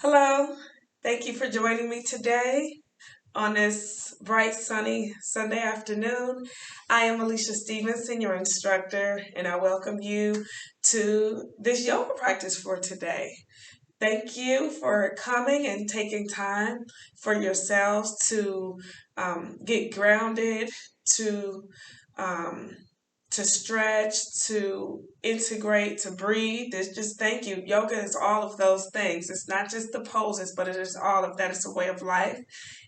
Hello, thank you for joining me today on this bright, sunny Sunday afternoon. I am Lisha Stevenson, your instructor, and I welcome you to this yoga practice for today. Thank you for coming and taking time for yourselves to get grounded, to um, to stretch, to integrate, to breathe. It's just thank you. Yoga is all of those things. It's not just the poses, but it is all of that. It's a way of life.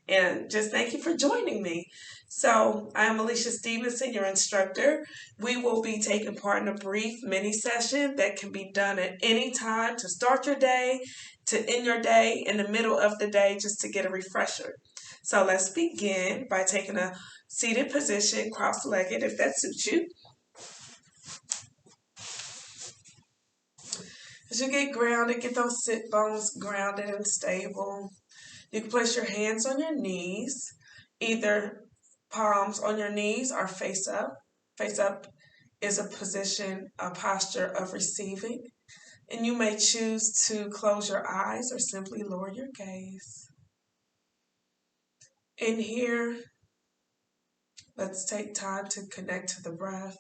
And just thank you for joining me. So I am Alicia Stevenson, your instructor. We will be taking part in a brief mini session that can be done at any time to start your day, to end your day, in the middle of the day, just to get a refresher. So let's begin by taking a seated position, cross-legged, if that suits you. As you get grounded, get those sit bones grounded and stable. You can place your hands on your knees, either palms on your knees or face up. Face up is a position, a posture of receiving. And you may choose to close your eyes or simply lower your gaze. In here, let's take time to connect to the breath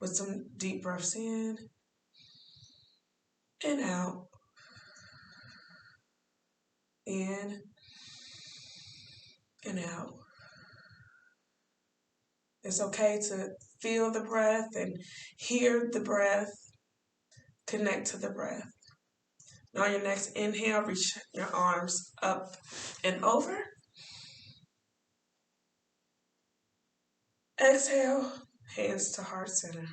with some deep breaths in and out. In and out. It's okay to feel the breath and hear the breath, connect to the breath. Now, on your next inhale, reach your arms up and over. Exhale, hands to heart center.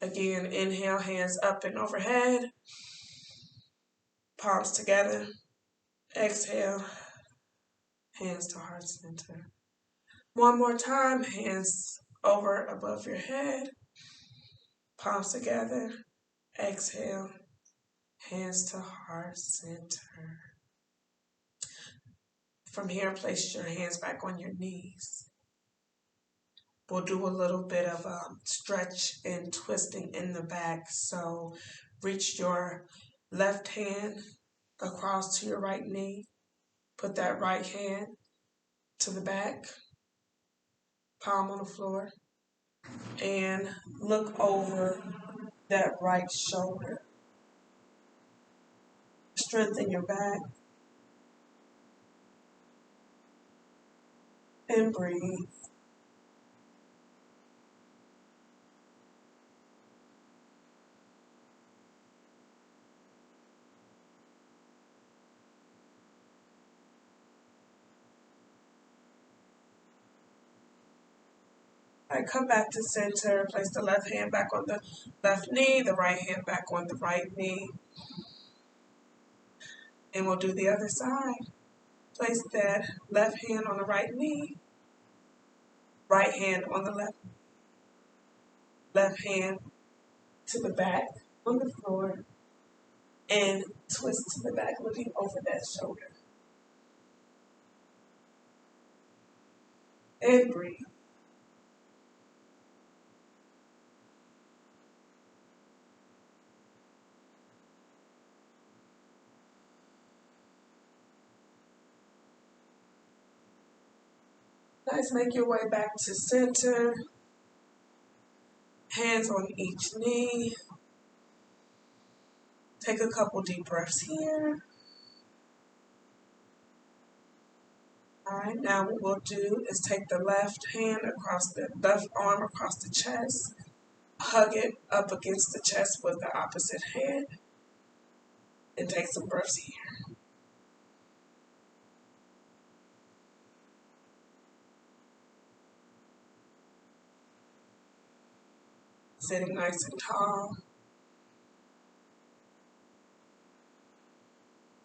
Again, inhale, hands up and overhead, palms together. Exhale, hands to heart center. One more time, hands over above your head, palms together. Exhale, hands to heart center. From here, place your hands back on your knees. We'll do a little bit of stretch and twisting in the back. So reach your left hand across to your right knee. Put that right hand to the back, palm on the floor, and look over that right shoulder. Strengthen your back and breathe. All right, come back to center. Place the left hand back on the left knee, the right hand back on the right knee. And we'll do the other side. Place that left hand on the right knee, right hand on the left hand to the back on the floor, and twist to the back, looking over that shoulder. And breathe. Nice, make your way back to center. Hands on each knee. Take a couple deep breaths here. All right, now what we'll do is take the left hand across the left arm across the chest, hug it up against the chest with the opposite hand, and take some breaths here. Sitting nice and tall.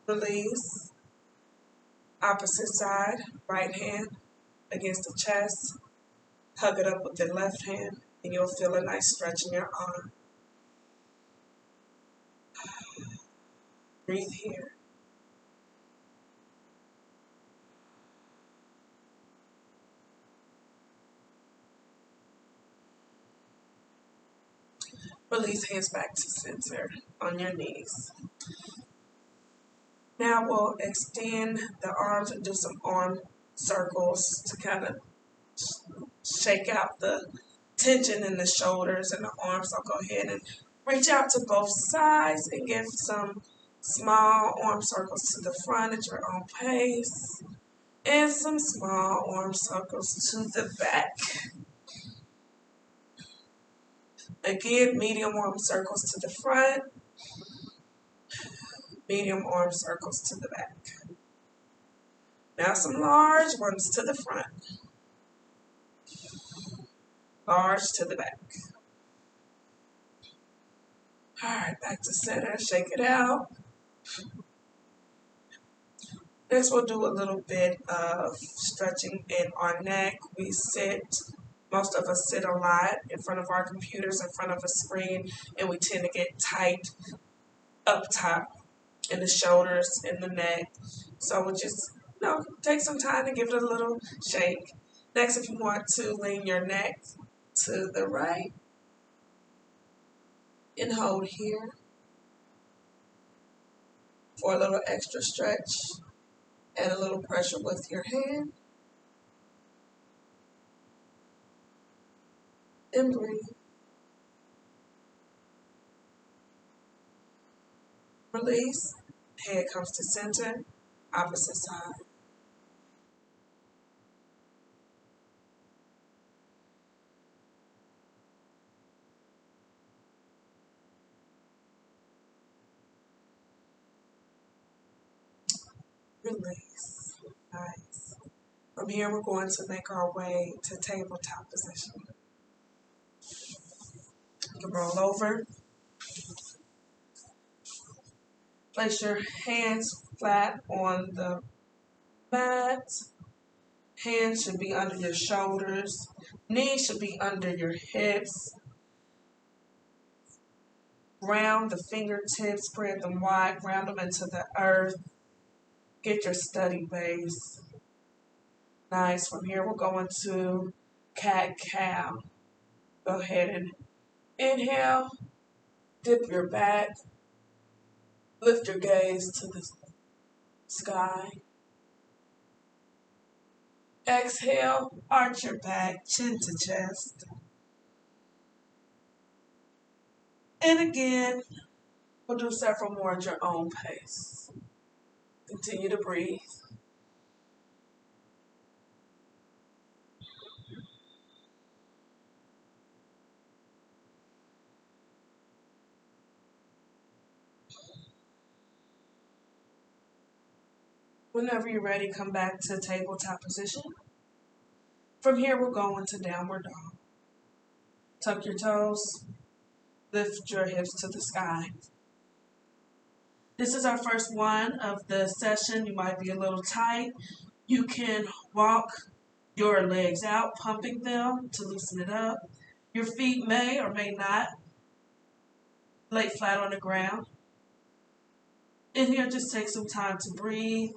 Release. Opposite side, right hand against the chest. Hug it up with the left hand, and you'll feel a nice stretch in your arm. Breathe here. Release, hands back to center on your knees. Now we'll extend the arms and do some arm circles to kind of shake out the tension in the shoulders and the arms. So go ahead and reach out to both sides and give some small arm circles to the front at your own pace and some small arm circles to the back. Again, medium arm circles to the front, medium arm circles to the back. Now some large ones to the front, large to the back. All right, back to center, shake it out. Next, we'll do a little bit of stretching in our neck. Most of us sit a lot in front of our computers, in front of a screen, and we tend to get tight up top in the shoulders, in the neck. So we'll just, take some time to give it a little shake. Next, if you want to lean your neck to the right and hold here for a little extra stretch. Add a little pressure with your hand. And breathe. Release. Head comes to center. Opposite side. Release. Nice. From here, we're going to make our way to tabletop position. You can roll over. Place your hands flat on the mat. Hands should be under your shoulders. Knees should be under your hips. Round the fingertips, spread them wide, ground them into the earth. Get your steady base. Nice. From here, we're going to cat-cow. Go ahead and inhale. Dip your back. Lift your gaze to the sky. Exhale, arch your back, chin to chest. And again, we'll do several more at your own pace. Continue to breathe. Whenever you're ready, come back to tabletop position. From here, we're going to downward dog. Tuck your toes. Lift your hips to the sky. This is our first one of the session. You might be a little tight. You can walk your legs out, pumping them to loosen it up. Your feet may or may not lay flat on the ground. In here, just take some time to breathe.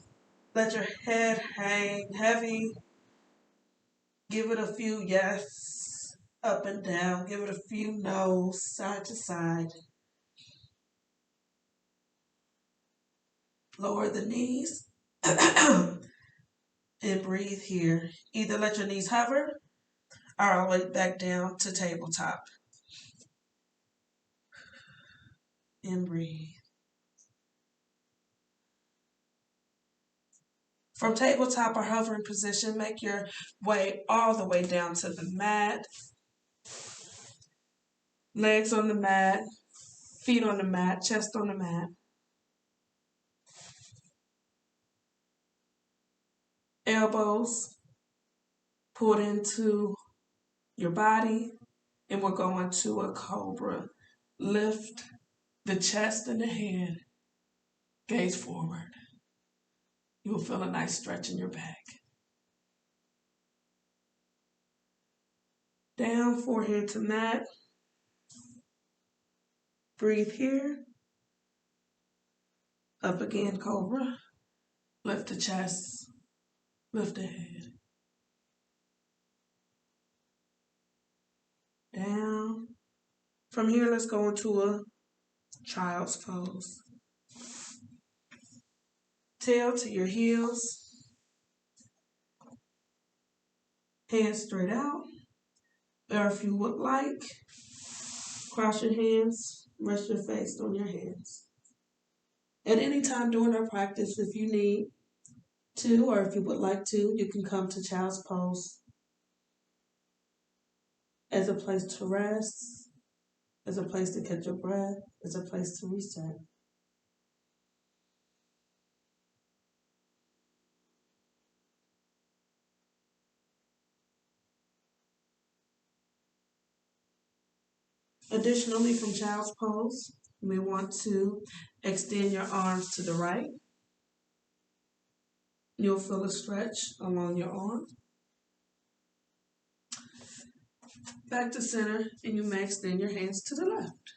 Let your head hang heavy. Give it a few yes, up and down. Give it a few no's, side to side. Lower the knees and breathe here. Either let your knees hover or all the way back down to tabletop. And breathe. From tabletop or hovering position, make your way all the way down to the mat. Legs on the mat, feet on the mat, chest on the mat. Elbows pulled into your body, and we're going to a cobra. Lift the chest and the head, gaze forward. You will feel a nice stretch in your back. Down, forehead to mat. Breathe here. Up again, cobra. Lift the chest, lift the head. Down. From here, let's go into a child's pose. tail to your heels, hands straight out. Or if you would like, cross your hands, rest your face on your hands. At any time during our practice, if you need to, or if you would like to, you can come to child's pose as a place to rest, as a place to catch your breath, as a place to reset. Additionally, from child's pose, you may want to extend your arms to the right. You'll feel a stretch along your arm. Back to center, and you may extend your hands to the left.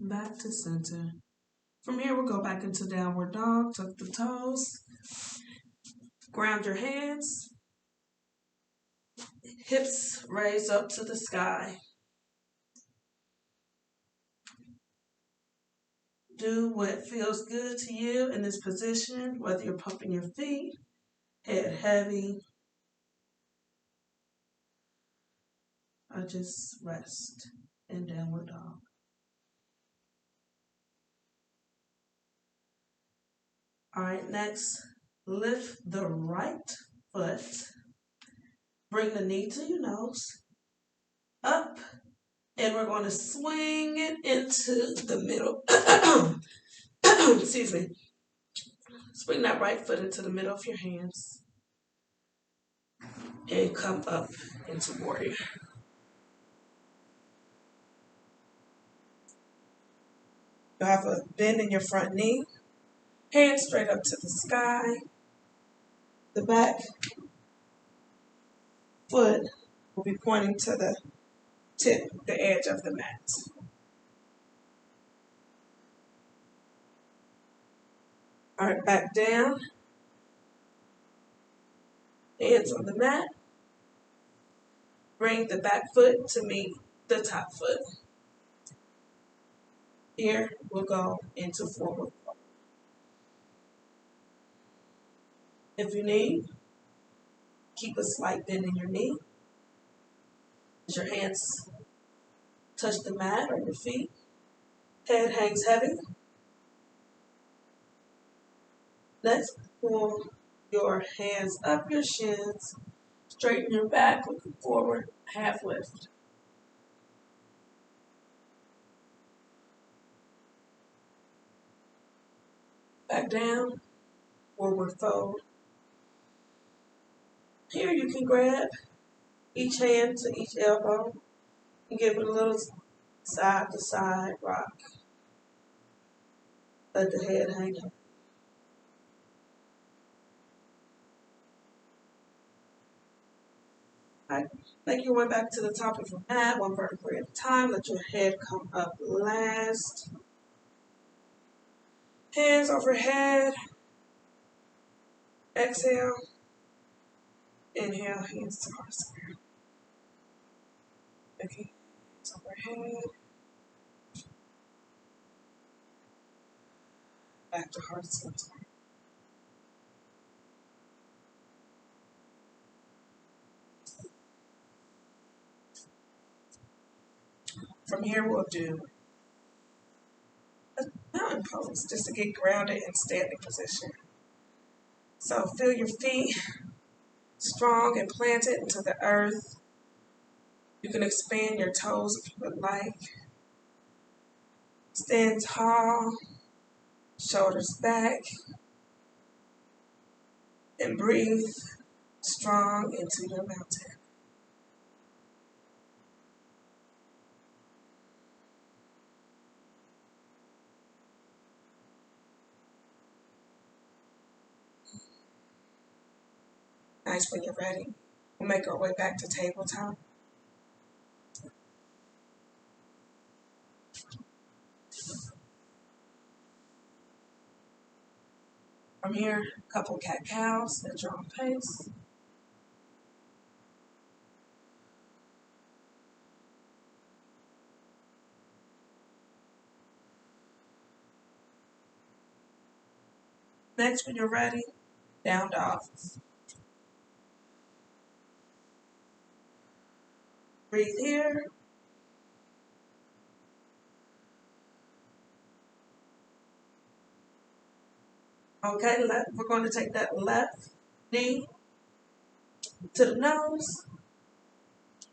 Back to center. From here, we'll go back into downward dog. Tuck the toes. Ground your hands. Hips raise up to the sky. Do what feels good to you in this position, whether you're pumping your feet, head heavy, or just rest in downward dog. All right, next, lift the right foot. Bring the knee to your nose, up, and we're going to swing it into the middle. Excuse me. Swing that right foot into the middle of your hands and come up into warrior. You have a bend in your front knee, hands straight up to the sky. The back foot will be pointing to the tip, the edge of the mat. All right, back down. Hands on the mat. Bring the back foot to meet the top foot. Here we'll go into forward fold. If you need, keep a slight bend in your knee. As your hands touch the mat or your feet, head hangs heavy. Let's pull your hands up your shins, straighten your back, looking forward, half lift. Back down, forward fold. Here you can grab each hand to each elbow and give it a little side to side rock. Let the head hang up. Right. Make your way back to the top of your mat, one vertebrae at a time. Let your head come up last. Hands overhead. Exhale. Inhale, hands to heart center. Okay, hands overhead. Back to heart center. From here, we'll do a mountain pose just to get grounded in standing position. So feel your feet strong and planted into the earth. You can expand your toes if you would like. Stand tall, shoulders back, and breathe strong into your mountain. Nice. When you're ready, we'll make our way back to tabletop. From here, a couple cat-cows at your own pace. Next, when you're ready, down dog. Breathe here. Okay, we're going to take that left knee to the nose,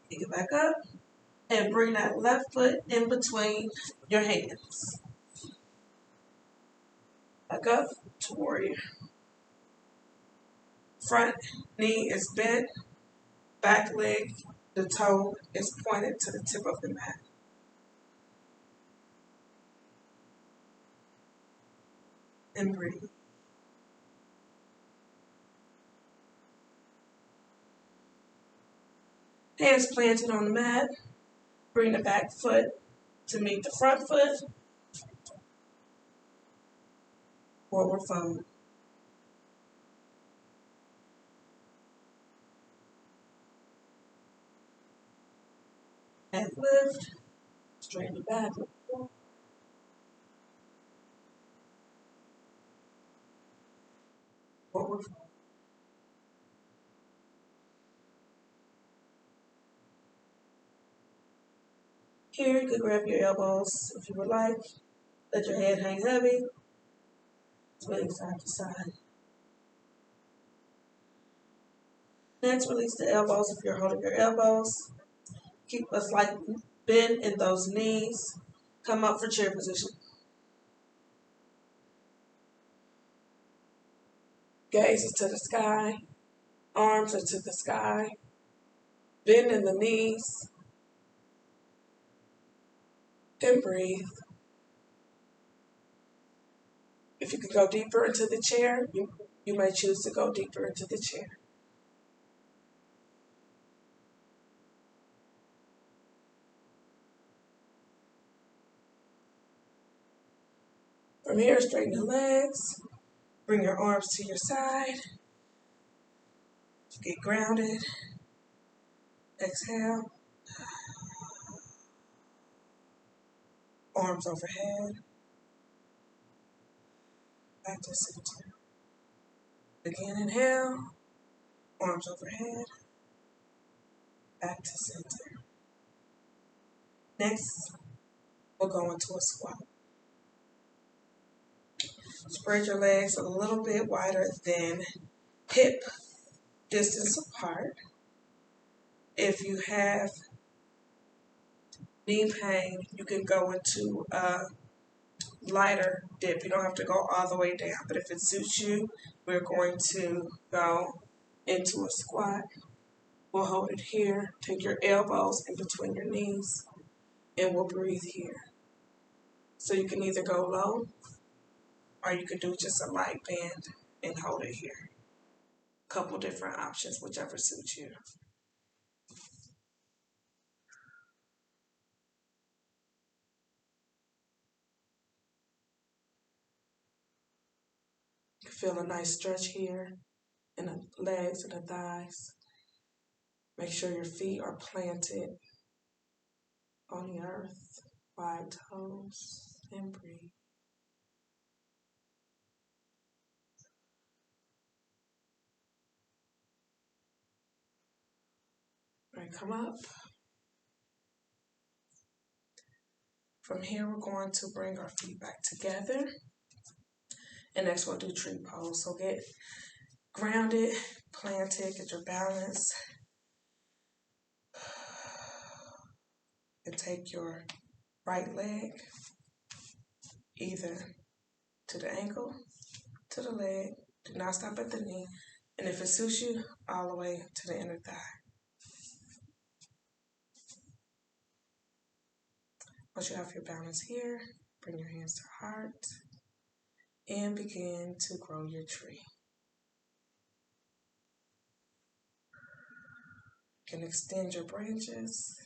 pick it back up, and bring that left foot in between your hands. Back up to warrior. Front knee is bent, back leg, the toe is pointed to the tip of the mat. And breathe. Hands planted on the mat. Bring the back foot to meet the front foot. Forward fold. And lift. Straighten the back. Forward fold. Here, you can grab your elbows if you would like. Let your head hang heavy. Swing side to side. Next, release the elbows if you're holding your elbows. Keep a slight bend in those knees. Come up for chair position. Gaze is to the sky. Arms are to the sky. Bend in the knees. And breathe. If you could go deeper into the chair, you may choose to go deeper into the chair. From here, straighten the legs. Bring your arms to your side. Get grounded. Exhale. Arms overhead. Back to center. Again, inhale. Arms overhead. Back to center. Next, we'll go into a squat. Spread your legs a little bit wider than hip distance apart. If you have knee pain, you can go into a lighter dip. You don't have to go all the way down, but if it suits you, we're going to go into a squat. We'll hold it here. Take your elbows in between your knees, and we'll breathe here. So you can either go low, or you can do just a light bend and hold it here. Couple different options, whichever suits you. You can feel a nice stretch here in the legs and the thighs. Make sure your feet are planted on the earth, wide toes, and breathe. All right, come up. From here, we're going to bring our feet back together. And next we'll do tree pose. So get grounded, planted, get your balance. And take your right leg either to the ankle, to the leg. Do not stop at the knee. And if it suits you, all the way to the inner thigh. Once you have your balance here, bring your hands to heart and begin to grow your tree. You can extend your branches.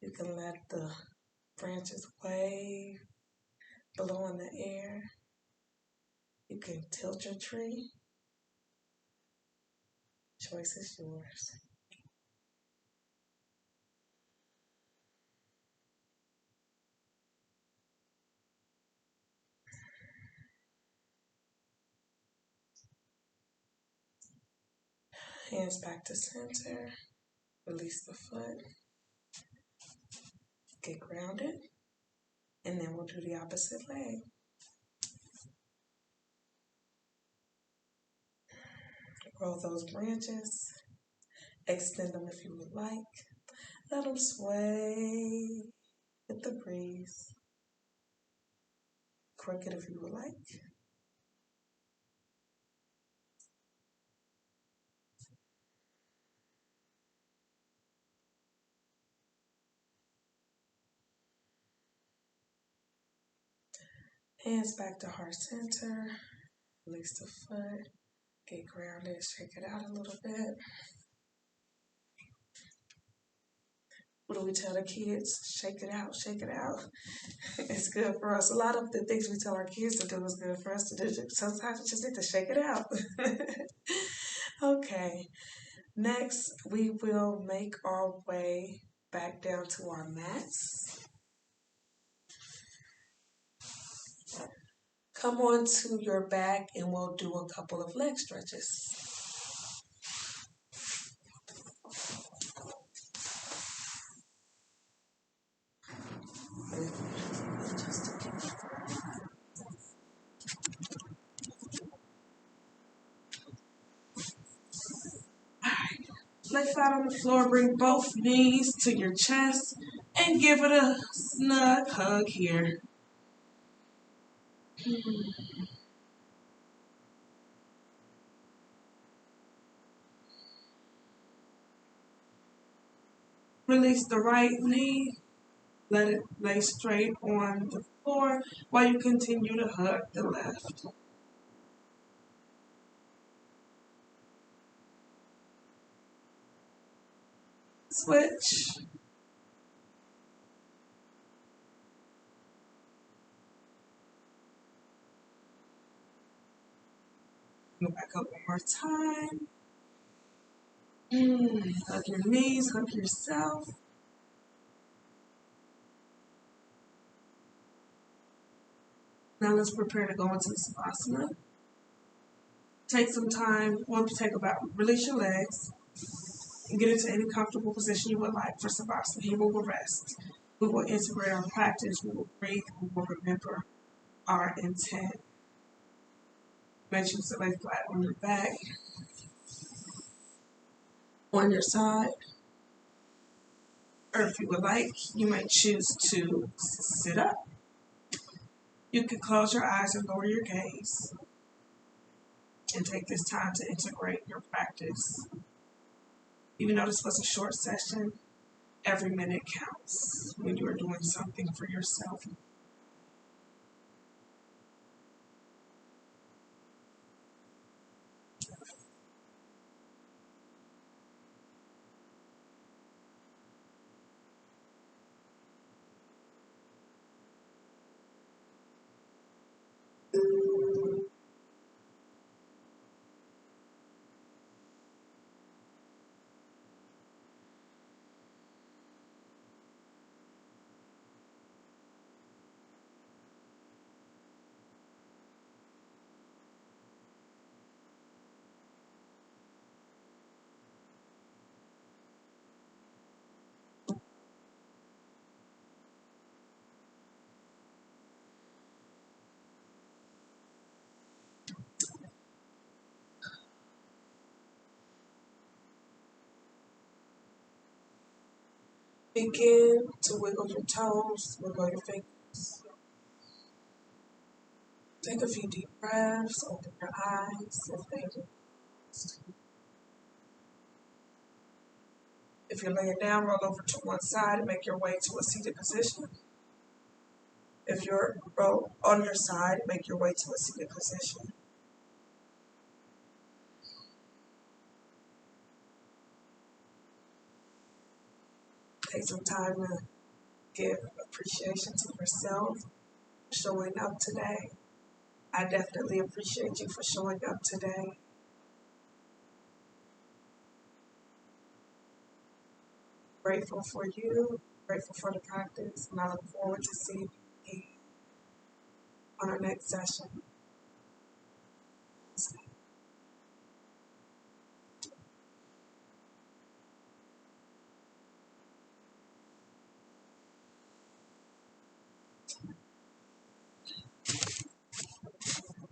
You can let the branches wave, blow in the air. You can tilt your tree. Choice is yours. Hands back to center. Release the foot. Get grounded. And then we'll do the opposite leg. Roll those branches. Extend them if you would like. Let them sway with the breeze. Crooked if you would like. Hands back to heart center. Release the foot. Get grounded. Shake it out a little bit. What do we tell the kids? Shake it out, shake it out. It's good for us. A lot of the things we tell our kids to do is good for us to do. Sometimes we just need to shake it out. Okay, next we will make our way back down to our mats. Come on to your back and we'll do a couple of leg stretches. Lay flat on the floor, bring both knees to your chest, and give it a snug hug here. Release the right knee, let it lay straight on the floor while you continue to hug the left. Switch. Go back up one more time. Hug your knees, hug yourself. Now let's prepare to go into Savasana. Take some time, release your legs and get into any comfortable position you would like for Savasana. Here we will rest. We will integrate our practice. We will breathe. We will remember our intent. Make sure to lay flat on your back, on your side. Or if you would like, you may choose to sit up. You can close your eyes and lower your gaze and take this time to integrate your practice. Even though this was a short session, every minute counts when you are doing something for yourself. Begin to wiggle your toes, wiggle your fingers. Take a few deep breaths, open your eyes if they do. If you're laying down, roll over to one side and make your way to a seated position. If you're on your side, make your way to a seated position. Take some time to give appreciation to yourself for showing up today. I definitely appreciate you for showing up today. Grateful for you, grateful for the practice, and I look forward to seeing you on our next session.